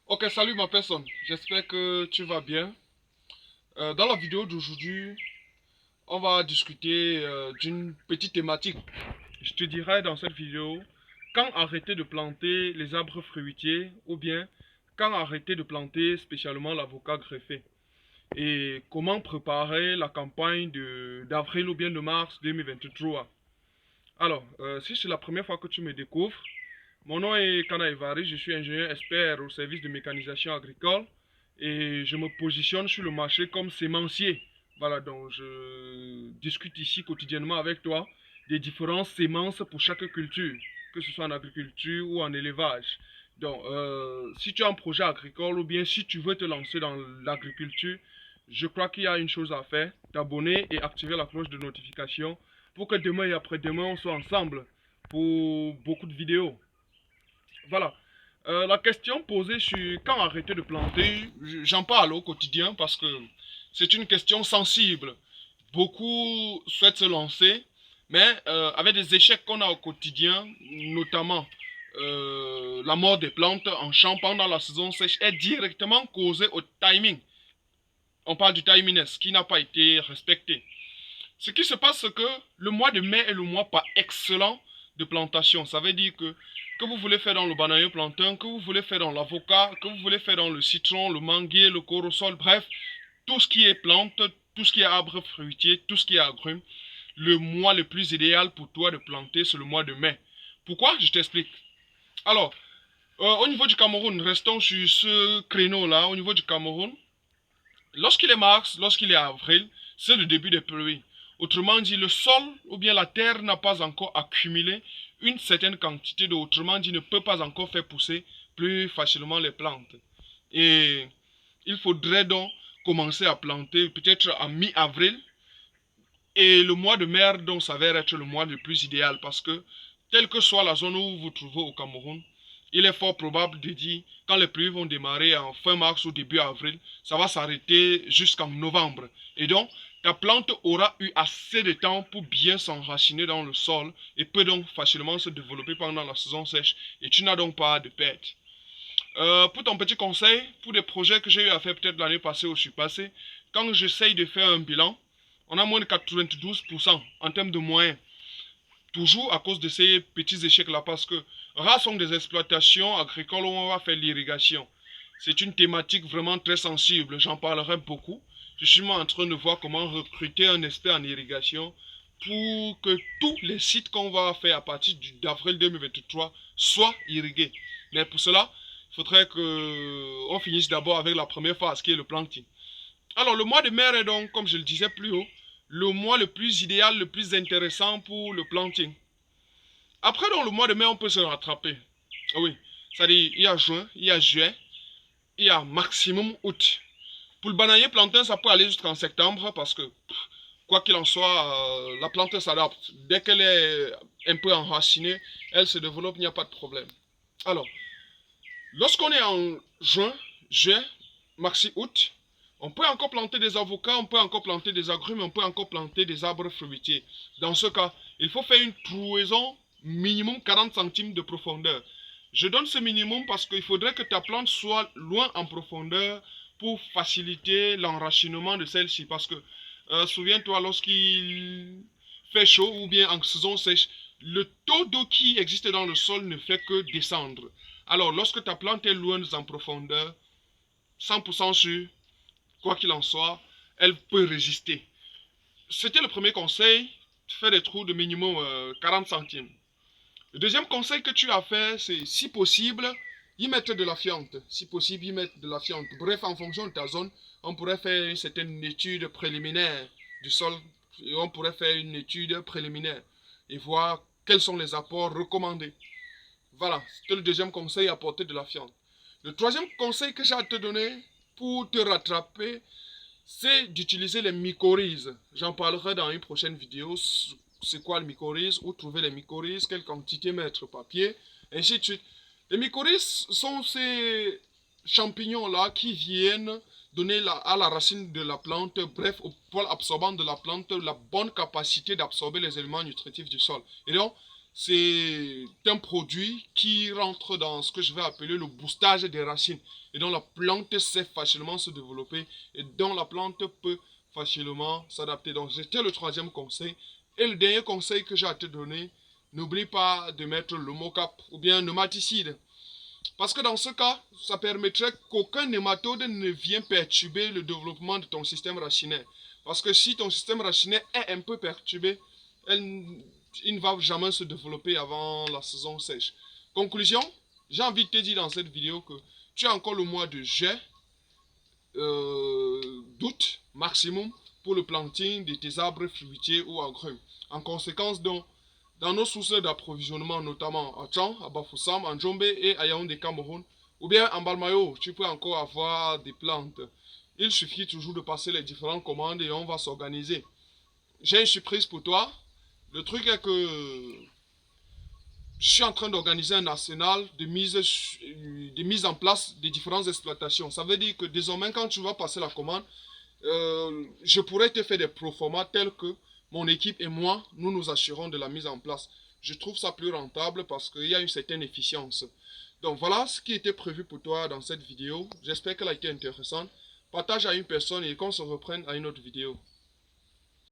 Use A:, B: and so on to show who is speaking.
A: Ok, salut ma personne. J'espère que tu vas bien. Dans la vidéo d'aujourd'hui, on va discuter d'une petite thématique. Je te dirai dans cette vidéo quand arrêter de planter les arbres fruitiers ou bien quand arrêter de planter spécialement l'avocat greffé. Et comment préparer la campagne d'avril ou bien de mars 2023. Alors, si c'est la première fois que tu me découvres, mon nom est Kana Evari, je suis ingénieur expert au service de mécanisation agricole et je me positionne sur le marché comme sémencier. Voilà, donc je discute ici quotidiennement avec toi des différentes semences pour chaque culture, que ce soit en agriculture ou en élevage. Donc, si tu as un projet agricole ou bien si tu veux te lancer dans l'agriculture, je crois qu'il y a une chose à faire, t'abonner et activer la cloche de notification pour que demain et après-demain, on soit ensemble pour beaucoup de vidéos. Voilà. La question posée sur quand arrêter de planter, j'en parle au quotidien parce que c'est une question sensible. Beaucoup souhaitent se lancer, mais avec des échecs qu'on a au quotidien, notamment la mort des plantes en champ pendant la saison sèche, est directement causée au timing. On parle du timiness qui n'a pas été respecté. Ce qui se passe, c'est que le mois de mai est le mois par excellent de plantation. Ça veut dire que vous voulez faire dans le bananier plantain, que vous voulez faire dans l'avocat, que vous voulez faire dans le citron, le manguier, le corosol, bref, tout ce qui est plante, tout ce qui est arbre fruitier, tout ce qui est agrumes, le mois le plus idéal pour toi de planter, c'est le mois de mai. Pourquoi? Je t'explique. Alors, au niveau du Cameroun, restons sur ce créneau-là, au niveau du Cameroun, lorsqu'il est mars, lorsqu'il est avril, c'est le début des pluies. Autrement dit, le sol ou bien la terre n'a pas encore accumulé une certaine quantité d'eau. Autrement dit, ne peut pas encore faire pousser plus facilement les plantes. Et il faudrait donc commencer à planter peut-être à mi-avril. Et le mois de mai donc s'avère être le mois le plus idéal parce que, quelle que soit la zone où vous vous trouvez au Cameroun, il est fort probable de dire, quand les pluies vont démarrer en fin mars ou début avril, ça va s'arrêter jusqu'en novembre. Et donc, ta plante aura eu assez de temps pour bien s'enraciner dans le sol et peut donc facilement se développer pendant la saison sèche. Et tu n'as donc pas de perte. Pour ton petit conseil, pour des projets que j'ai eu à faire peut-être l'année passée ou passé, quand j'essaye de faire un bilan, on a moins de 92% en termes de moyens. Toujours à cause de ces petits échecs-là, parce que rares sont des exploitations agricoles où on va faire l'irrigation. C'est une thématique vraiment très sensible, j'en parlerai beaucoup. Je suis en train de voir comment recruter un expert en irrigation pour que tous les sites qu'on va faire à partir d'avril 2023 soient irrigués. Mais pour cela, il faudrait qu'on finisse d'abord avec la première phase qui est le planting. Alors, le mois de mai est donc, comme je le disais plus haut, le mois le plus idéal, le plus intéressant pour le planting. Après, dans le mois de mai, on peut se rattraper. Ah oui, c'est-à-dire, il y a juin, il y a juillet, il y a maximum août. Pour le bananier plantain, ça peut aller jusqu'en septembre parce que, quoi qu'il en soit, la plante s'adapte. Dès qu'elle est un peu enracinée, elle se développe, il n'y a pas de problème. Alors, lorsqu'on est en juin, juillet, maxi août, on peut encore planter des avocats, on peut encore planter des agrumes, on peut encore planter des arbres fruitiers. Dans ce cas, il faut faire une trouaison minimum 40 centimes de profondeur. Je donne ce minimum parce qu'il faudrait que ta plante soit loin en profondeur pour faciliter l'enracinement de celle-ci. Parce que, souviens-toi, lorsqu'il fait chaud ou bien en saison sèche, le taux d'eau qui existe dans le sol ne fait que descendre. Alors, lorsque ta plante est loin en profondeur, 100% sûr, quoi qu'il en soit, elle peut résister. C'était le premier conseil, faire des trous de minimum 40 centimes. Le deuxième conseil que tu as fait, c'est si possible, y mettre de la fiente. Si possible, y mettre de la fiente. Bref, en fonction de ta zone, on pourrait faire une certaine étude préliminaire du sol. Et on pourrait faire une étude préliminaire et voir quels sont les apports recommandés. Voilà, c'était le deuxième conseil, apporter de la fiente. Le troisième conseil que j'ai à te donner pour te rattraper, c'est d'utiliser les mycorhizes. J'en parlerai dans une prochaine vidéo. C'est quoi le mycorhize, où trouver les mycorhizes, quelle quantité mettre par pied, ainsi de suite. Les mycorhizes sont ces champignons-là qui viennent donner à la racine de la plante, bref, au poil absorbant de la plante, la bonne capacité d'absorber les éléments nutritifs du sol. Et donc, c'est un produit qui rentre dans ce que je vais appeler le boostage des racines et dont la plante sait facilement se développer et dont la plante peut facilement s'adapter. Donc c'était le troisième conseil. Et le dernier conseil que j'ai à te donner, n'oublie pas de mettre le mocap ou bien nématicide. Parce que dans ce cas, ça permettrait qu'aucun nématode ne vienne perturber le développement de ton système racinaire. Parce que si ton système racinaire est un peu perturbé, il ne va jamais se développer avant la saison sèche. Conclusion, j'ai envie de te dire dans cette vidéo que tu as encore le mois de juin, d'août maximum pour le planting de tes arbres fruitiers ou agrumes. En conséquence, donc, dans nos sources d'approvisionnement, notamment à Tchang, à Bafoussam, en Djombe et à Yaoundé Cameroun, ou bien en Balmayo, tu peux encore avoir des plantes. Il suffit toujours de passer les différentes commandes et on va s'organiser. J'ai une surprise pour toi. Le truc est que je suis en train d'organiser un arsenal de mise en place des différentes exploitations. Ça veut dire que désormais, quand tu vas passer la commande, je pourrais te faire des proformas tels que mon équipe et moi, nous nous assurons de la mise en place. Je trouve ça plus rentable parce qu'il y a une certaine efficience. Donc voilà ce qui était prévu pour toi dans cette vidéo. J'espère qu'elle a été intéressante. Partage à une personne et qu'on se reprenne à une autre vidéo.